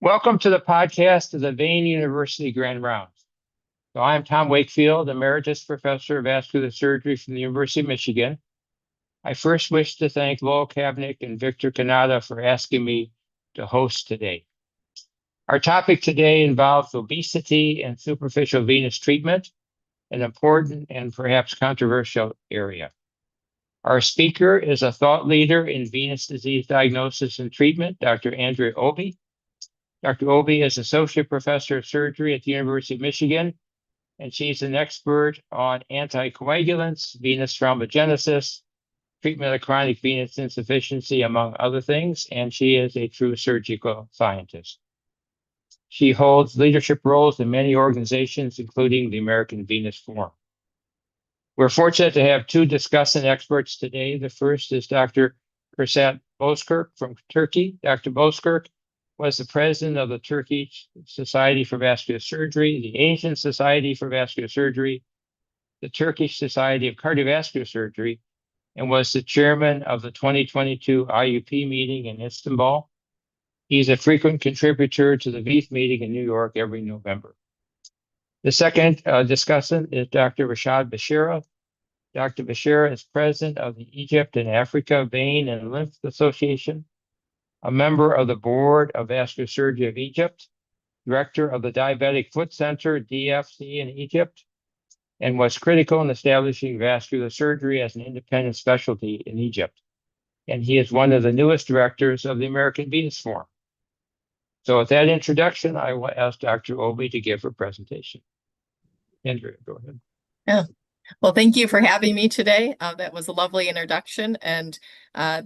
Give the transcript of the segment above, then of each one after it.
Welcome to the podcast of the Vane University Grand Rounds. So I'm Tom Wakefield, Emeritus Professor of Vascular Surgery from the University of Michigan. I first wish to thank Lowell Kavnick and Victor Canada for asking me to host today. Our topic today involves obesity and superficial venous treatment, an important and perhaps controversial area. Our speaker is a thought leader in venous disease diagnosis and treatment, Dr. Andrea Obi. Dr. Obi is Associate Professor of Surgery at the University of Michigan, and she's an expert on anticoagulants, venous thrombogenesis, treatment of chronic venous insufficiency, among other things, and she is a true surgical scientist. She holds leadership roles in many organizations, including the American Venous Forum. We're fortunate to have two discussant experts today. The first is Dr. Kursat Bozkurt from Turkey. Dr. Bozkurt was the president of the Turkish Society for Vascular Surgery, the Asian Society for Vascular Surgery, the Turkish Society of Cardiovascular Surgery, and was the chairman of the 2022 IUP meeting in Istanbul. He's a frequent contributor to the VEITH meeting in New York every November. The second discussant is Dr. Rashad Bishara. Dr. Bishara is president of the Egypt and Africa Vein and Lymph Association, a member of the Board of Vascular Surgery of Egypt, director of the Diabetic Foot Center, DFC, in Egypt, and was critical in establishing vascular surgery as an independent specialty in Egypt. And he is one of the newest directors of the American Venous Forum. So with that introduction, I will ask Dr. Obi to give her presentation. Andrea, go ahead. Yeah. Well, thank you for having me today. That was a lovely introduction, and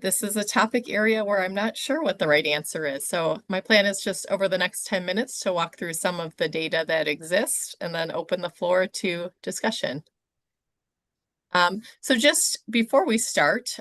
this is a topic area where I'm not sure what the right answer is. So my plan is just over the next 10 minutes to walk through some of the data that exists and then open the floor to discussion. So just before we start,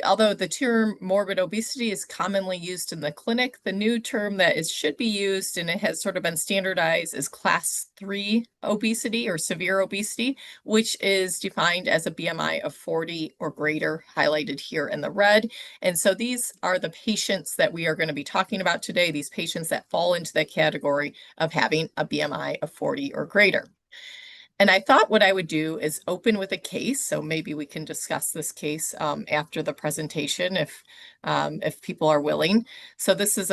although the term morbid obesity is commonly used in the clinic, the new term that should be used, and it has sort of been standardized, is class 3 obesity or severe obesity, which is defined as a BMI of 40 or greater, highlighted here in the red. And so these are the patients that we are going to be talking about today, these patients that fall into the category of having a BMI of 40 or greater. And I thought what I would do is open with a case, so maybe we can discuss this case after the presentation if people are willing. So this is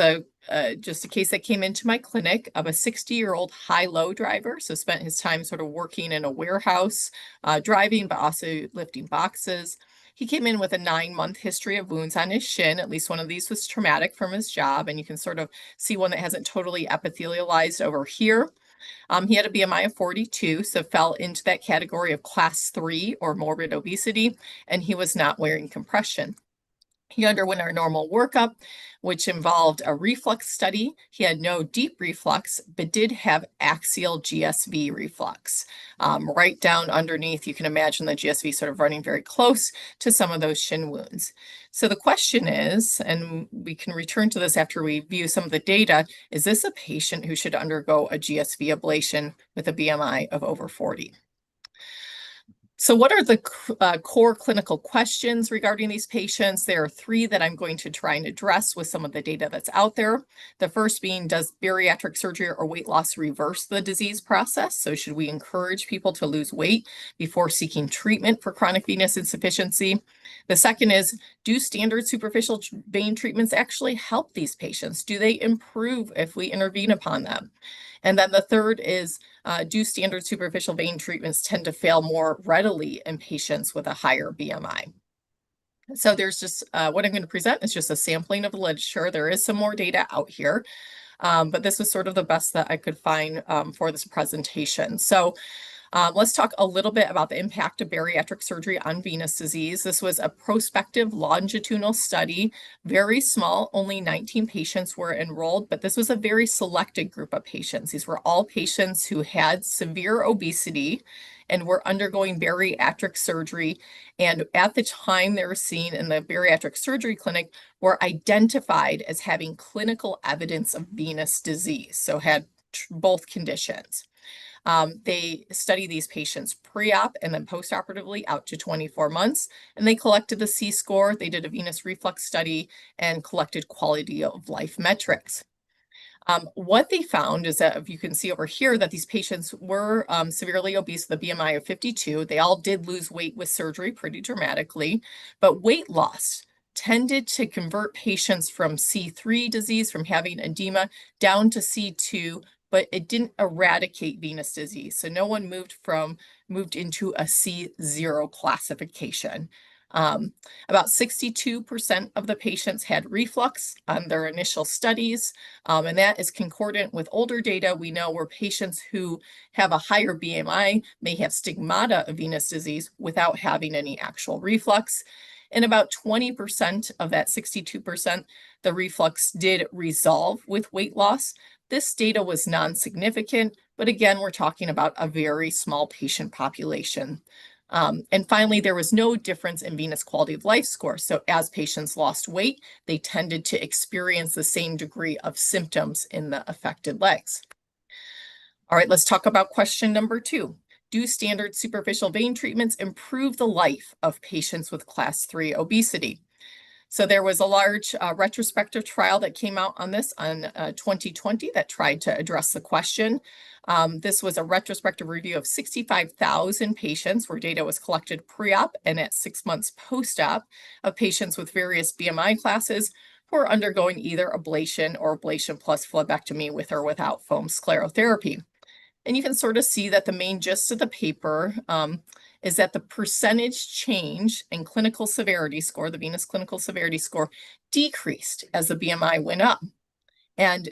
just a case that came into my clinic of a 60-year-old high-low driver, so spent his time sort of working in a warehouse, driving, but also lifting boxes. He came in with a 9-month history of wounds on his shin. At least one of these was traumatic from his job, and you can sort of see one that hasn't totally epithelialized over here. He had a BMI of 42, so fell into that category of class 3 or morbid obesity, and he was not wearing compression. He underwent our normal workup, which involved a reflux study. He had no deep reflux, but did have axial GSV reflux. Right down underneath, you can imagine the GSV sort of running very close to some of those shin wounds. So the question is, and we can return to this after we view some of the data, is this a patient who should undergo a GSV ablation with a BMI of over 40? So what are the core clinical questions regarding these patients? There are 3 that I'm going to try and address with some of the data that's out there. The first being, does bariatric surgery or weight loss reverse the disease process? So should we encourage people to lose weight before seeking treatment for chronic venous insufficiency? The second is, do standard superficial vein treatments actually help these patients? Do they improve if we intervene upon them? And then the third is, do standard superficial vein treatments tend to fail more readily in patients with a higher BMI? So there's just, what I'm going to present is just a sampling of the literature. There is some more data out here, but this was sort of the best that I could find for this presentation. So let's talk a little bit about the impact of bariatric surgery on venous disease. This was a prospective longitudinal study, very small, only 19 patients were enrolled, but this was a very selected group of patients. These were all patients who had severe obesity and were undergoing bariatric surgery. And at the time they were seen in the bariatric surgery clinic were identified as having clinical evidence of venous disease, so had both conditions. They study these patients pre-op and then post-operatively out to 24 months, and they collected the C-score. They did a venous reflux study and collected quality of life metrics. What they found is that, if you can see over here, that these patients were severely obese with a BMI of 52. They all did lose weight with surgery pretty dramatically, but weight loss tended to convert patients from C3 disease, from having edema, down to C2, but it didn't eradicate venous disease. So no one moved into a C0 classification. About 62% of the patients had reflux on their initial studies, and that is concordant with older data. We know where patients who have a higher BMI may have stigmata of venous disease without having any actual reflux. And about 20% of that 62%, the reflux did resolve with weight loss. This data was non-significant, but again, we're talking about a very small patient population. And finally, there was no difference in venous quality of life score. So as patients lost weight, they tended to experience the same degree of symptoms in the affected legs. All right, let's talk about question number 2. Do standard superficial vein treatments improve the life of patients with class 3 obesity? So there was a large retrospective trial that came out on this on 2020 that tried to address the question. This was a retrospective review of 65,000 patients where data was collected pre-op and at 6 months post-op of patients with various BMI classes who are undergoing either ablation or ablation plus phlebectomy with or without foam sclerotherapy. And you can sort of see that the main gist of the paper is that the percentage change in clinical severity score, the venous clinical severity score, decreased as the BMI went up. And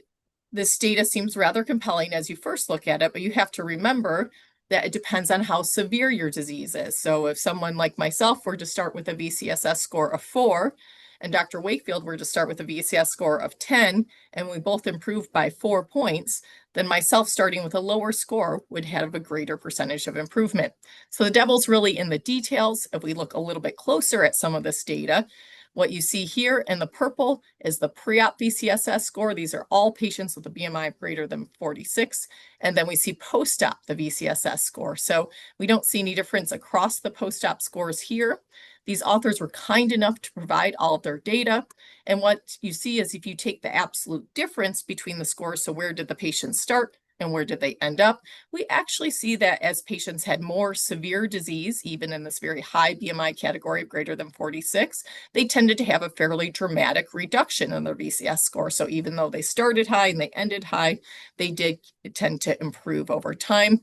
this data seems rather compelling as you first look at it, but you have to remember that it depends on how severe your disease is. So if someone like myself were to start with a VCSS score of 4, and Dr. Wakefield were to start with a VCS score of 10, and we both improved by 4 points, then myself starting with a lower score would have a greater percentage of improvement. So the devil's really in the details. If we look a little bit closer at some of this data, what you see here in the purple is the pre-op VCSS score. These are all patients with a BMI of greater than 46. And then we see post-op, the VCSS score. So we don't see any difference across the post-op scores here. These authors were kind enough to provide all of their data. And what you see is if you take the absolute difference between the scores, so where did the patient start and where did they end up, we actually see that as patients had more severe disease, even in this very high BMI category of greater than 46, they tended to have a fairly dramatic reduction in their VCS score. So even though they started high and they ended high, they did tend to improve over time.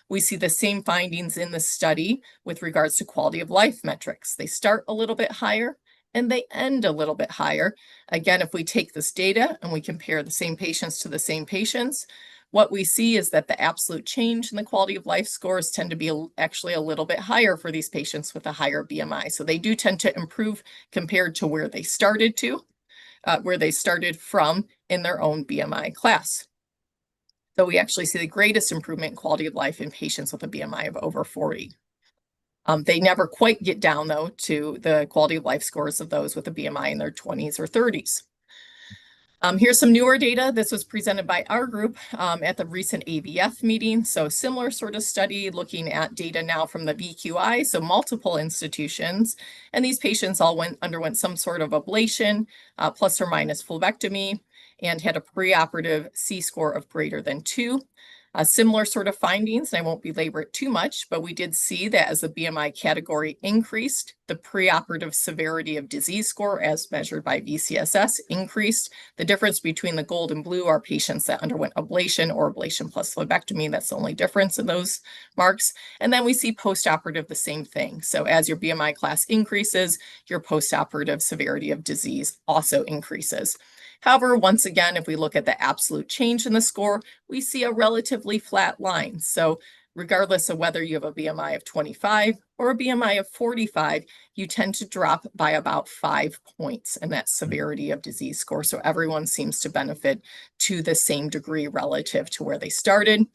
We see the same findings in the study with regards to quality of life metrics. They start a little bit higher and they end a little bit higher. Again, if we take this data and we compare the same patients to the same patients, what we see is that the absolute change in the quality of life scores tend to be actually a little bit higher for these patients with a higher BMI. So they do tend to improve compared to where they started from in their own BMI class. So we actually see the greatest improvement in quality of life in patients with a BMI of over 40. They never quite get down, though, to the quality of life scores of those with a BMI in their 20s or 30s. Here's some newer data. This was presented by our group at the recent AVF meeting. So similar sort of study looking at data now from the VQI, so multiple institutions. And these patients all underwent some sort of ablation, plus or minus phlebectomy, and had a preoperative C-score of greater than 2. Similar sort of findings, and I won't belabor it too much, but we did see that as the BMI category increased, the preoperative severity of disease score as measured by VCSS increased. The difference between the gold and blue are patients that underwent ablation or ablation plus phlebectomy. That's the only difference in those marks. And then we see postoperative the same thing. So as your BMI class increases, your postoperative severity of disease also increases. However, once again, if we look at the absolute change in the score, we see a relatively flat line. So regardless of whether you have a BMI of 25 or a BMI of 45, you tend to drop by about 5 points in that severity of disease score. So everyone seems to benefit to the same degree relative to where they started.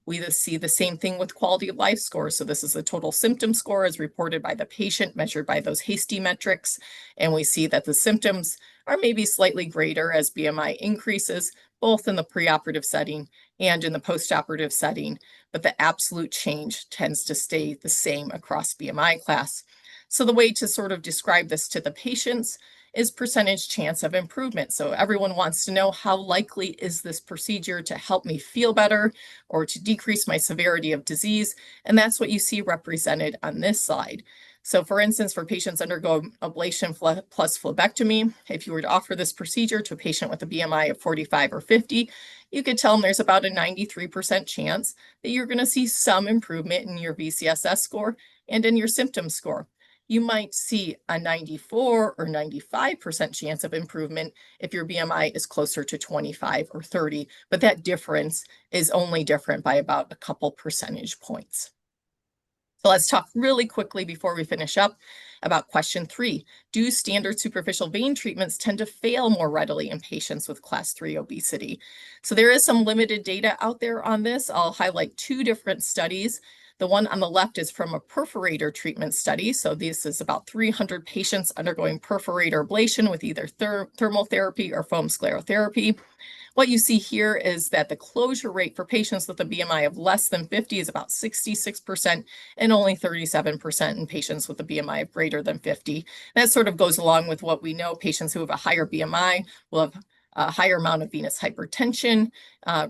We see the same thing with quality of life scores. So this is the total symptom score as reported by the patient, measured by those hasty metrics. And we see that the symptoms are maybe slightly greater as BMI increases, both in the preoperative setting and in the postoperative setting, but the absolute change tends to stay the same across BMI class. So the way to sort of describe this to the patients is percentage chance of improvement. So everyone wants to know, how likely is this procedure to help me feel better or to decrease my severity of disease? And that's what you see represented on this slide. So for instance, for patients undergoing ablation plus phlebectomy, if you were to offer this procedure to a patient with a BMI of 45 or 50, you could tell them there's about a 93% chance that you're going to see some improvement in your VCSS score and in your symptom score. You might see a 94 or 95% chance of improvement if your BMI is closer to 25 or 30, but that difference is only different by about a couple percentage points. So let's talk really quickly before we finish up about question 3. Do standard superficial vein treatments tend to fail more readily in patients with class 3 obesity? So there is some limited data out there on this. I'll highlight 2 different studies. The one on the left is from a perforator treatment study. So this is about 300 patients undergoing perforator ablation with either thermal therapy or foam sclerotherapy. What you see here is that the closure rate for patients with a BMI of less than 50 is about 66% and only 37% in patients with a BMI of greater than 50. That sort of goes along with what we know. Patients who have a higher BMI will have a higher amount of venous hypertension,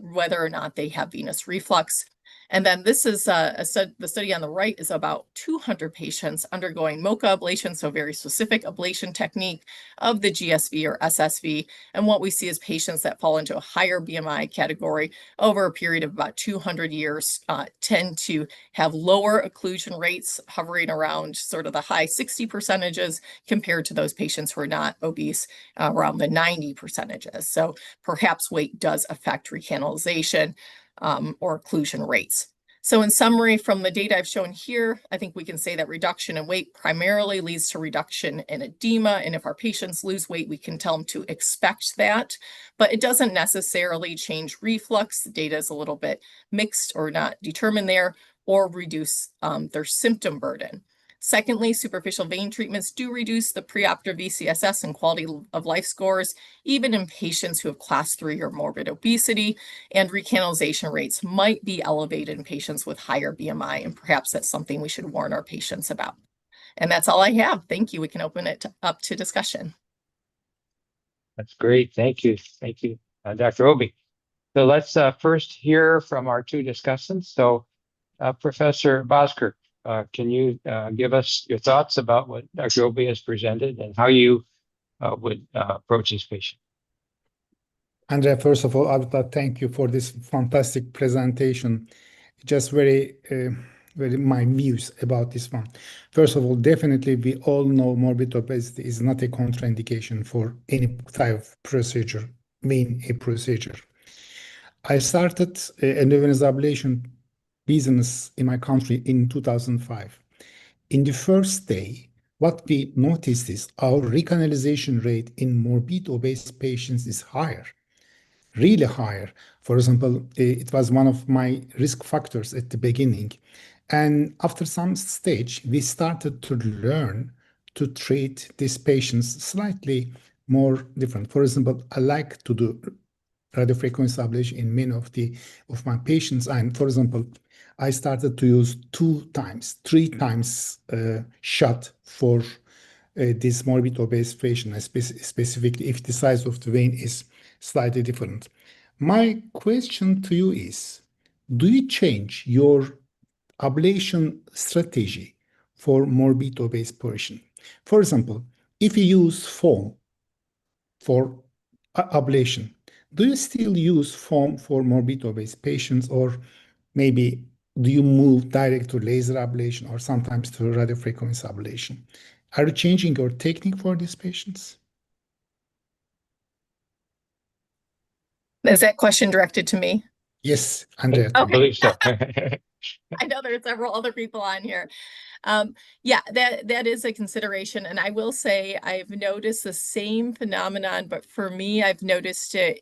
whether or not they have venous reflux. And then this is the study on the right is about 200 patients undergoing MOCA ablation, so very specific ablation technique of the GSV or SSV. And what we see is patients that fall into a higher BMI category over a period of about 200 years tend to have lower occlusion rates, hovering around sort of the high 60% compared to those patients who are not obese, around the 90%. So perhaps weight does affect recanalization or occlusion rates. So in summary, from the data I've shown here, I think we can say that reduction in weight primarily leads to reduction in edema. And if our patients lose weight, we can tell them to expect that, but it doesn't necessarily change reflux. The data is a little bit mixed or not determined there, or reduce their symptom burden. Secondly, superficial vein treatments do reduce the preoperative VCSS and quality of life scores, even in patients who have class 3 or morbid obesity, and recanalization rates might be elevated in patients with higher BMI, and perhaps that's something we should warn our patients about. And that's all I have. Thank you. We can open it up to discussion. That's great. Thank you. Thank you, Dr. Obi. So let's first hear from our 2 discussants. So Professor Bozkurt, can you give us your thoughts about what Dr. Obi has presented and how you would approach this patient? Andrea, first of all, I would like to thank you for this fantastic presentation. Just very my views about this one. First of all, definitely we all know morbid obesity is not a contraindication for any type of procedure, vein procedure. I started venous ablation business in my country in 2005. In the first day, what we noticed is our recanalization rate in morbid obese patients is higher, really higher. For example, it was one of my risk factors at the beginning. And after some stage, we started to learn to treat these patients slightly more different. For example, I like to do radiofrequency ablation in many of my patients. And for example, I started to use 2 times, 3 times shot for this morbid obese patient, specifically if the size of the vein is slightly different. My question to you is, do you change your ablation strategy for morbid obese patient? For example, if you use foam for ablation, do you still use foam for morbid obese patients, or maybe do you move direct to laser ablation or sometimes to radiofrequency ablation? Are you changing your technique for these patients? Is that question directed to me? Yes, Andrea. I believe so. I know there are several other people on here. Yeah, that is a consideration. And I will say I've noticed the same phenomenon, but for me, I've noticed it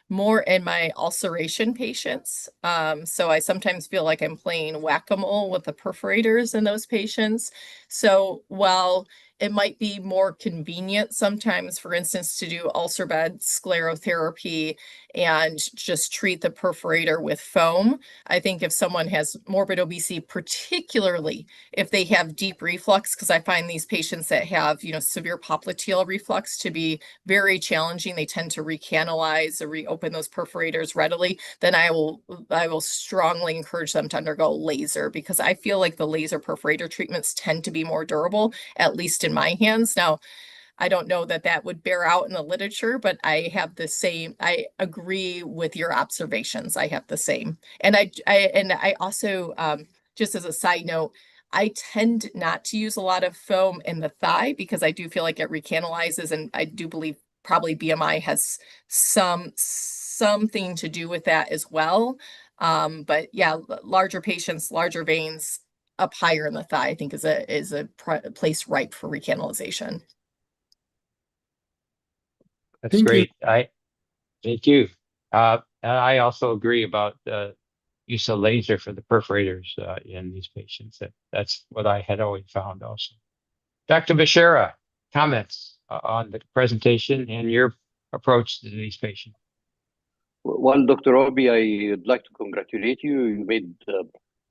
more in my ulceration patients. So I sometimes feel like I'm playing whack-a-mole with the perforators in those patients. So while it might be more convenient sometimes, for instance, to do ulcer bed sclerotherapy and just treat the perforator with foam, I think if someone has morbid obesity, particularly if they have deep reflux, because I find these patients that have, severe popliteal reflux to be very challenging. They tend to recanalize or reopen those perforators readily. Then I will strongly encourage them to undergo laser, because I feel like the laser perforator treatments tend to be more durable, at least in my hands. Now, I don't know that that would bear out in the literature, but I agree with your observations. I have the same. And I also, just as a side note, I tend not to use a lot of foam in the thigh, because I do feel like it recanalizes, and I do believe probably BMI has something to do with that as well. But yeah, larger patients, larger veins up higher in the thigh, I think is a place ripe for recanalization. That's Thank you. great. Thank you. And I also agree about the use of laser for the perforators in these patients. That's what I had always found also. Dr. Bishara, comments on the presentation and your approach to these patients? Well, Dr. Obi, I'd like to congratulate you. You made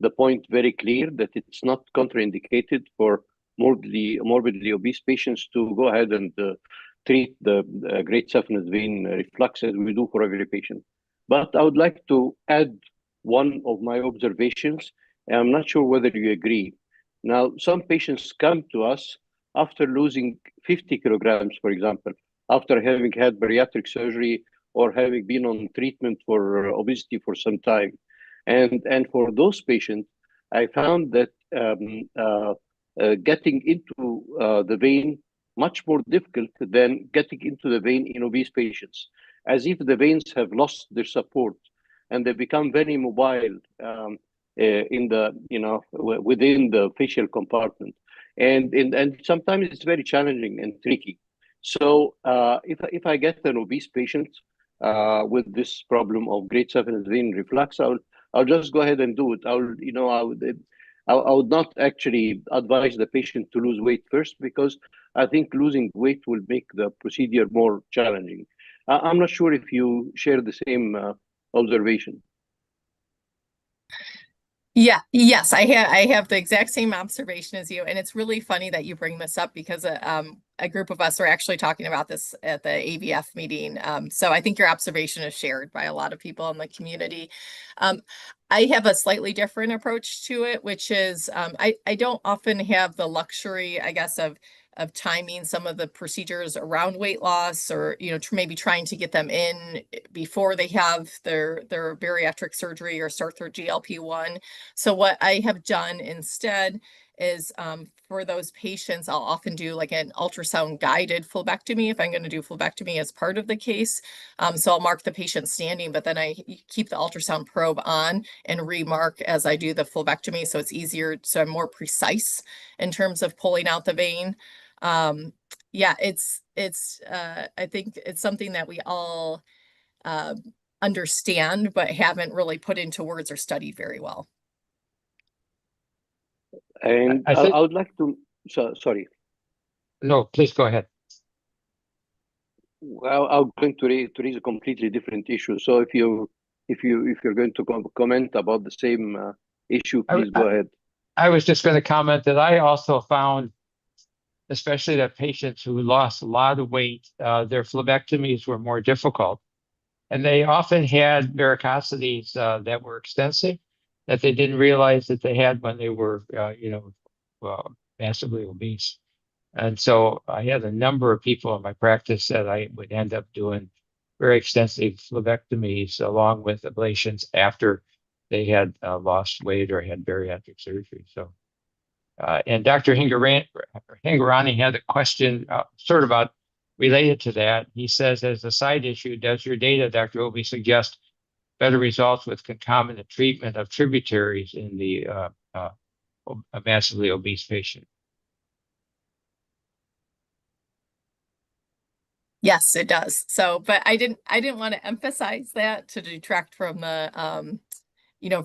the point very clear that it's not contraindicated for morbidly obese patients to go ahead and treat the great saphenous vein reflux as we do for every patient. But I would like to add one of my observations, and I'm not sure whether you agree. Now, some patients come to us after losing 50 kilograms, for example, after having had bariatric surgery or having been on treatment for obesity for some time. And for those patients, I found that getting into the vein much more difficult than getting into the vein in obese patients, as if the veins have lost their support and they become very mobile in the within the facial compartment, and sometimes it's very challenging and tricky. So if I get an obese patient with this problem of great saphenous vein reflux, I'll just go ahead and do it. I would not actually advise the patient to lose weight first, because I think losing weight will make the procedure more challenging. I'm not sure if you share the same observation. Yes, I have the exact same observation as you, and it's really funny that you bring this up, because a group of us are actually talking about this at the AVF meeting. So I think your observation is shared by a lot of people in the community. I have a slightly different approach to it, which is I don't often have the luxury, I guess, of timing some of the procedures around weight loss, or maybe trying to get them in before they have their bariatric surgery or start their GLP-1. So what I have done instead is for those patients, I'll often do like an ultrasound guided phlebectomy if I'm going to do phlebectomy as part of the case. So I'll mark the patient standing, but then I keep the ultrasound probe on and remark as I do the phlebectomy, so it's easier, so I'm more precise in terms of pulling out the vein. Yeah, I think it's something that we all understand, but haven't really put into words or studied very well. And I would like to, sorry. No, please go ahead. Well, I'm going to raise a completely different issue. So if you're going to comment about the same issue, please go ahead. I was just going to comment that I also found, especially the patients who lost a lot of weight, their phlebectomies were more difficult. And they often had varicosities that were extensive, that they didn't realize that they had when they were, massively obese. And so I had a number of people in my practice that I would end up doing very extensive phlebectomies along with ablations after they had lost weight or had bariatric surgery. So, and Dr. Hingorani had a question sort of about related to that. He says, as a side issue, does your data, Dr. Obi, suggest better results with concomitant treatment of tributaries in the a massively obese patient? Yes, it does. So, but I didn't want to emphasize that to detract from the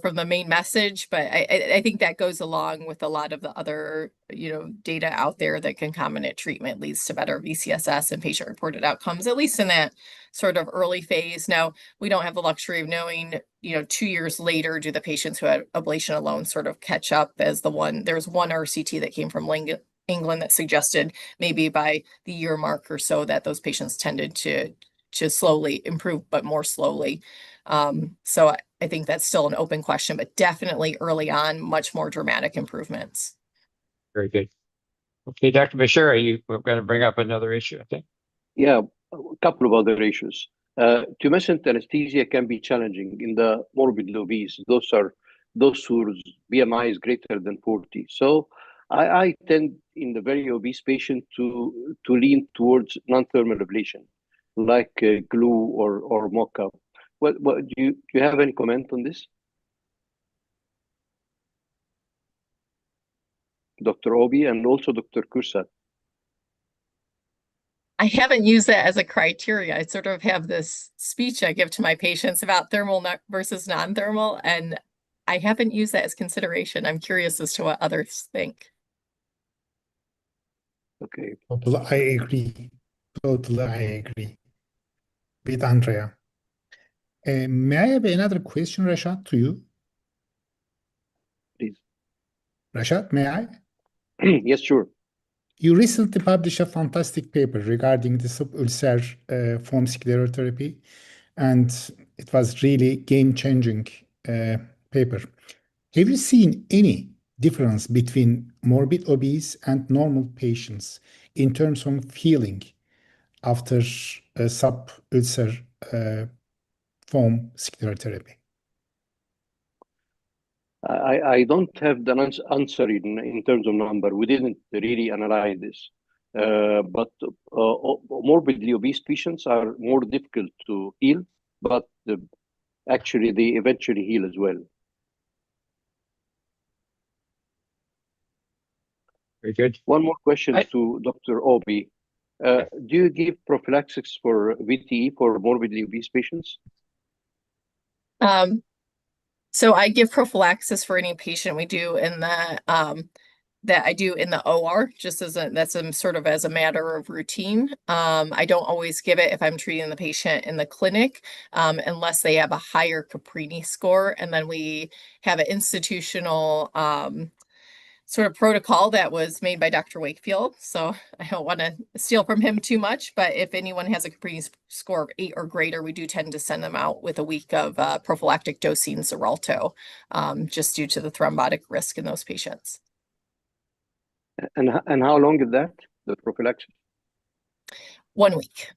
from the main message, but I think that goes along with a lot of the other, data out there that concomitant treatment leads to better VCSS and patient-reported outcomes, at least in that sort of early phase. Now, we don't have the luxury of knowing, 2 years later, do the patients who had ablation alone sort of catch up as there's one RCT that came from England that suggested maybe by the year mark or so that those patients tended to slowly improve, but more slowly. So I think that's still an open question, but definitely early on, much more dramatic improvements. Very good. Okay, Dr. Bishara, you were going to bring up another issue, I think. Yeah, a couple of other issues. Tumescent anesthesia can be challenging in the morbidly obese. Those whose BMI is greater than 40. So I tend in the very obese patient to lean towards non-thermal ablation, like glue or mock-up. What do you have any comment on this? Dr. Obi and also Dr. Kursat. I haven't used that as a criteria. I sort of have this speech I give to my patients about thermal versus non-thermal, and I haven't used that as consideration. I'm curious as to what others think. Okay. Totally, I agree. Totally, I agree with Andrea. May I have another question, Rashad, to you? Please. Rashad, may I? Yes, sure. You recently published a fantastic paper regarding the subulcer foam sclerotherapy, and it was really game-changing paper. Have you seen any difference between morbid obese and normal patients in terms of feeling after subulcer foam sclerotherapy? I don't have the answer in terms of number. We didn't really analyze this. But morbidly obese patients are more difficult to heal, but actually they eventually heal as well. Very good. One more question to Dr. Obi. Do you give prophylaxis for VTE for morbidly obese patients? So I give prophylaxis for any patient we do in the that I do in the OR, just as that's sort of as a matter of routine. I don't always give it if I'm treating the patient in the clinic, unless they have a higher Caprini score, and then we have an institutional sort of protocol that was made by Dr. Wakefield. So I don't want to steal from him too much, but if anyone has a Caprini score of 8 or greater, we do tend to send them out with a week of prophylactic dosing Xarelto, just due to the thrombotic risk in those patients. And how long is that, the prophylaxis? 1 week.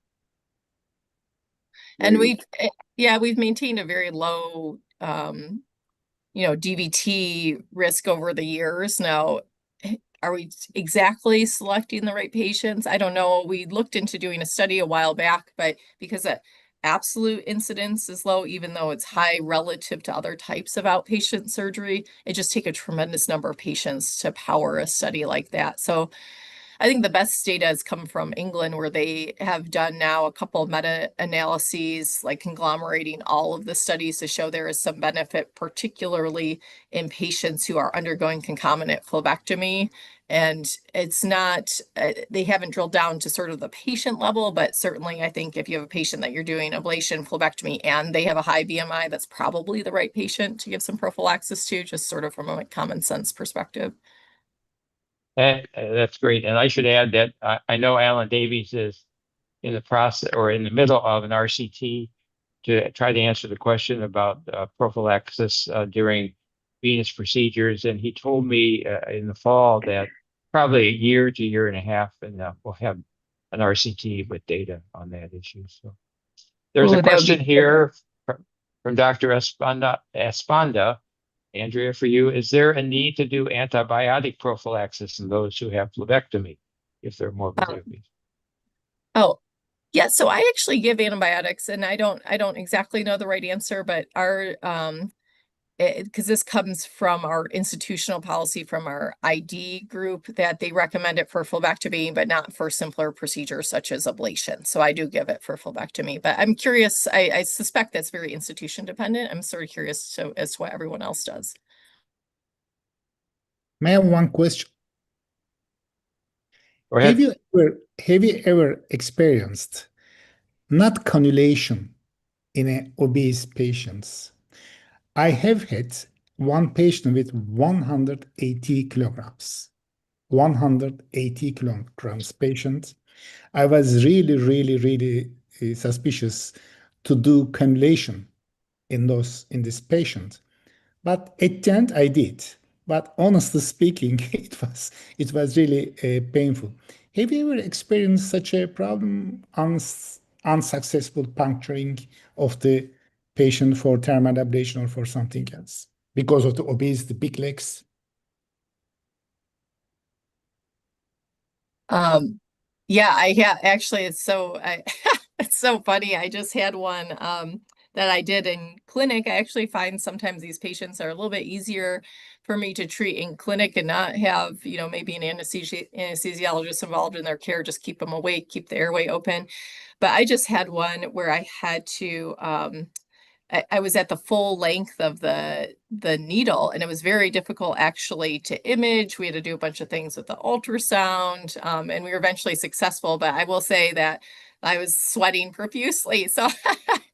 And we've maintained a very low DVT risk over the years. Now, are we exactly selecting the right patients? I don't know. We looked into doing a study a while back, but because the absolute incidence is low, even though it's high relative to other types of outpatient surgery, it just takes a tremendous number of patients to power a study like that. So I think the best data has come from England, where they have done now a couple of meta-analyses, like conglomerating all of the studies to show there is some benefit, particularly in patients who are undergoing concomitant phlebectomy. And it's not, they haven't drilled down to sort of the patient level, but certainly I think if you have a patient that you're doing ablation, phlebectomy, and they have a high BMI, that's probably the right patient to give some prophylaxis to, just sort of from a common sense perspective. That's great. And I should add that I know Alan Davies is in the process or in the middle of an RCT to try to answer the question about prophylaxis during venous procedures. And he told me in the fall that probably a year to year and a half, and we'll have an RCT with data on that issue. So there's a question here from Dr. Esponda. Andrea, for you, is there a need to do antibiotic prophylaxis in those who have phlebectomy if they're morbidly obese? Oh, yeah. So I actually give antibiotics, and I don't exactly know the right answer, but our because this comes from our institutional policy from our ID group, that they recommend it for phlebectomy, but not for simpler procedures such as ablation. So I do give it for phlebectomy, but I'm curious, I suspect that's very institution dependent. I'm sort of curious as to what everyone else does. May I have one question? Go ahead. Have you ever experienced not cannulation in a obese patients? I have had one patient with 180 kilograms. 180 kilograms patient. I was really suspicious to do cannulation in this patient. But at the end, I did. But honestly speaking, it was really painful. Have you ever experienced such a problem, unsuccessful puncturing of the patient for thermal ablation or for something else because of the obesity, big legs? Yeah, actually, it's so it's so funny. I just had one that I did in clinic. I actually find sometimes these patients are a little bit easier for me to treat in clinic and not have, maybe an anesthesiologist involved in their care, just keep them awake, keep the airway open. But I just had one where I had to I was at the full length of the needle, and it was very difficult actually to image. We had to do a bunch of things with the ultrasound, and we were eventually successful. But I will say that I was sweating profusely. So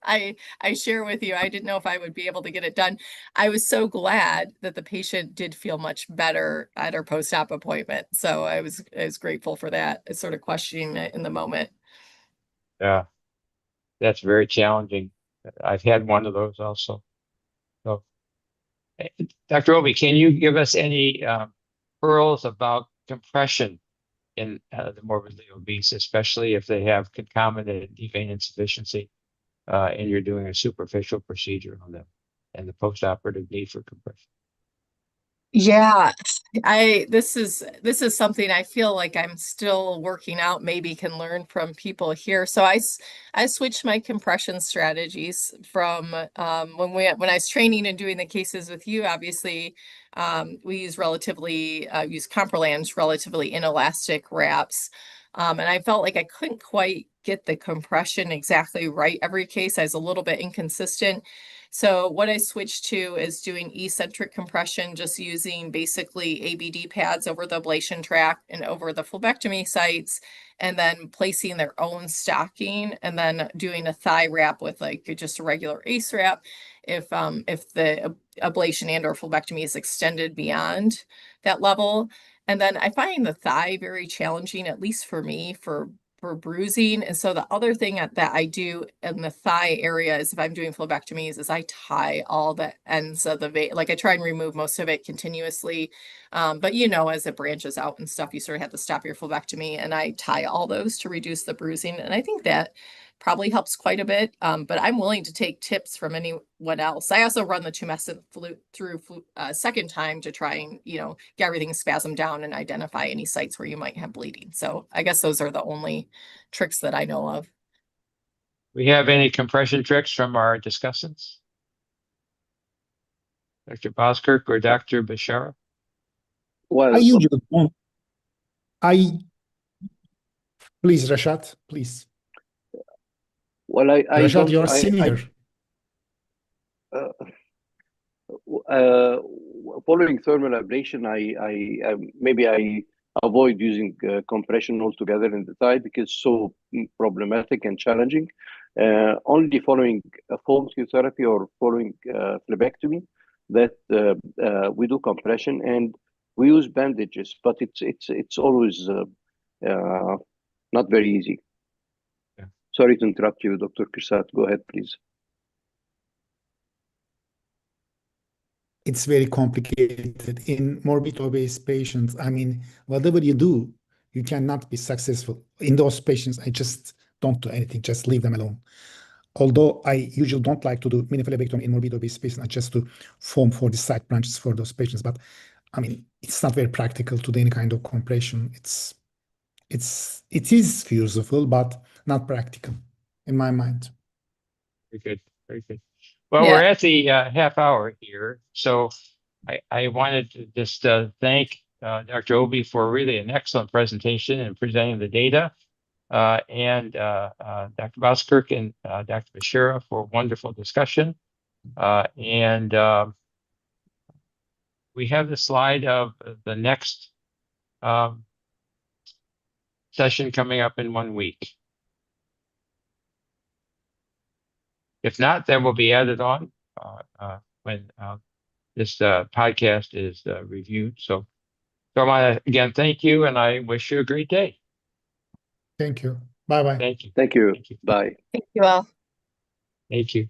I share with you, I didn't know if I would be able to get it done. I was so glad that the patient did feel much better at our post-op appointment. So I was grateful for that, sort of questioning it in the moment. Yeah, that's very challenging. I've had one of those also. So, Dr. Obi, can you give us any pearls about compression in the morbidly obese, especially if they have concomitant deep vein insufficiency and you're doing a superficial procedure on them and the postoperative need for compression? Yeah, this is something I feel like I'm still working out, maybe can learn from people here. So I switched my compression strategies from when I was training and doing the cases with you. Obviously, we use Comproland's relatively inelastic wraps. And I felt like I couldn't quite get the compression exactly right every case. I was a little bit inconsistent. So what I switched to is doing eccentric compression, just using basically ABD pads over the ablation tract and over the phlebectomy sites, and then placing their own stocking, and then doing a thigh wrap with like just a regular ACE wrap if the ablation and or phlebectomy is extended beyond that level. And then I find the thigh very challenging, at least for me, for bruising. And so the other thing that I do in the thigh area is if I'm doing phlebectomies is I tie all the ends of the vein. Like I try and remove most of it continuously. But as it branches out and stuff, you sort of have to stop your phlebectomy, and I tie all those to reduce the bruising. And I think that probably helps quite a bit. But I'm willing to take tips from anyone else. I also run the tumescent through second time to try and, get everything spasmed down and identify any sites where you might have bleeding. So I guess those are the only tricks that I know of. We have any compression tricks from our discussants? Dr. Bozkurt or Dr. Bishara? Well, I usually don't. Please, Rashad, please. well, I Rashad, don't. you're senior. Following thermal ablation, I maybe I avoid using compression altogether in the thigh because it's so problematic and challenging. Only following foam therapy or following phlebectomy that we do compression, and we use bandages, but it's always not very easy. Yeah. Sorry to interrupt you, Dr. Kursat. Go ahead, please. It's very complicated in morbid obese patients. I mean, whatever you do, you cannot be successful. In those patients, I just don't do anything, just leave them alone. Although I usually don't like to do mini phlebectomy in morbid obese patients, I just do foam for the side branches for those patients. But I mean, it's not very practical to do any kind of compression. It is feasible, but not practical in my mind. Very good. Very good. Well, Yeah. we're at the half hour here, so I wanted to just thank Dr. Obi for really an excellent presentation and presenting the data, and Dr. Bozkurt and Dr. Bishara for wonderful discussion. And we have the slide of the next session coming up in 1 week. If not, that will be added on when this podcast is reviewed. So I want to again thank you, and I wish you a great day. Thank you. Bye-bye. Thank you. Thank you. Thank you. Bye. Thank you all. Thank you.